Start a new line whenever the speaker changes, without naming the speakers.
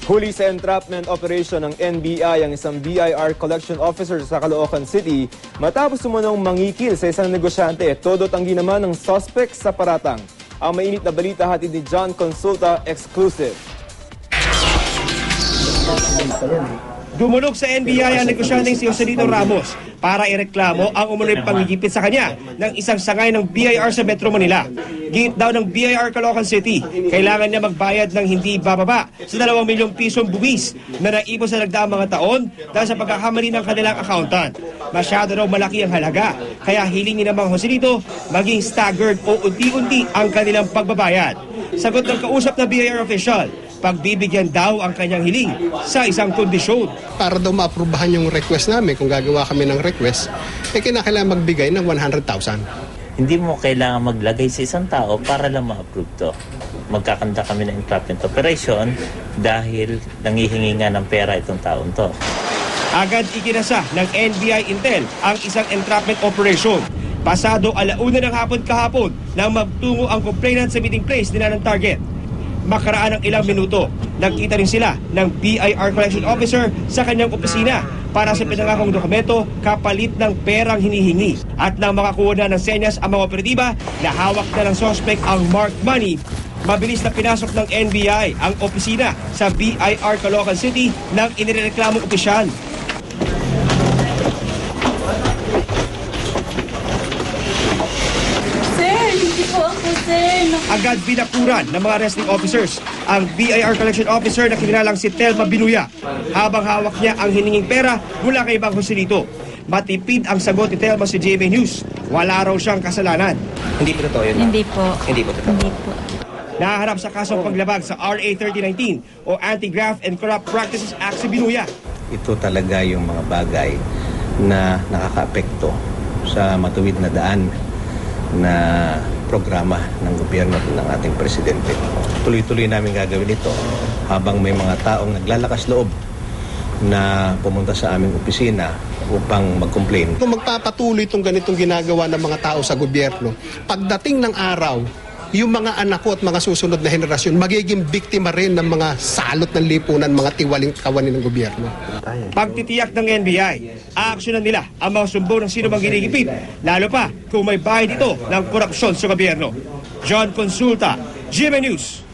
Huli sa entrapment operation ng NBI ang isang BIR collection officer sa Caloocan City matapos umunong mangikil sa isang negosyante. Todo tanggi naman ng suspect sa paratang. Ang mainit na balita hatid ni John Consulta, exclusive.
Dumulog sa NBI ang negosyanteng si Joselito Ramos para ireklamo ang umunoy pangigipit sa kanya ng isang sangay ng BIR sa Metro Manila. Gate daw ng BIR Caloocan City, kailangan niya magbayad ng hindi bababa sa 2 milyong pisong buwis na naipon sa nagdaang mga taon dahil sa pagkakamali ng kanilang accountant. Masyado raw malaki ang halaga, kaya hiling ni namang Joselito maging staggered o unti-unti ang kanilang pagbabayad. Sagot ng kausap na BIR official, pagbibigyan daw ang kanyang hiling sa isang kondisyon.
Para daw maaprubahan yung request namin, kung gagawa kami ng request, kinakailangan magbigay ng 100,000.
Hindi mo kailangan maglagay sa isang tao para lang ma-approve to. Magkakanda kami ng entrapment operation dahil nangihingi nga ng pera itong taon to.
Agad ikinasa ng NBI Intel ang isang entrapment operation. Pasado 1:00 ng hapon kahapon nang magtungo ang complainant sa meeting place nila ng target. Makaraan ng ilang minuto, nagkita rin sila ng BIR Collection Officer sa kanyang opisina para sa pinangakong dokumento kapalit ng perang hinihingi. At nang makakuha na ng senyas ang mga operatiba na hawak na ng suspect ang marked money, mabilis na pinasok ng NBI ang opisina sa BIR Caloocan City ng inireklamong opisyal. Agad binakuran ng mga arresting officers ang BIR Collection Officer na kinilalang si Telma Binuya habang hawak niya ang hininging pera mula kay Bang Joselito. Matipid ang sagot ni Telma sa GMA News. Wala raw siyang kasalanan.
Hindi po totoo yun?
Hindi po.
Hindi po totoo?
Hindi po.
Naharap sa kasong paglabag sa RA 3019 o Anti-Graft and Corrupt Practices Act si Binuya.
Ito talaga yung mga bagay na nakakaapekto sa matuwid na daan na programa ng gobyerno ng ating presidente. Tuloy-tuloy namin gagawin ito habang may mga taong naglalakas loob na pumunta sa aming opisina upang mag-complain.
Kung magpapatuloy itong ganitong ginagawa ng mga tao sa gobyerno, pagdating ng araw, yung mga anak ko at mga susunod na henerasyon magiging biktima rin ng mga salot ng lipunan, mga tiwaling kawanin ng gobyerno.
Pagtitiyak ng NBI, aaksyonan nila ang mga sumbong ng sino mang ginigipit, lalo pa kung may bahid ito ng korupsyon sa gobyerno. John Consulta, GMA News.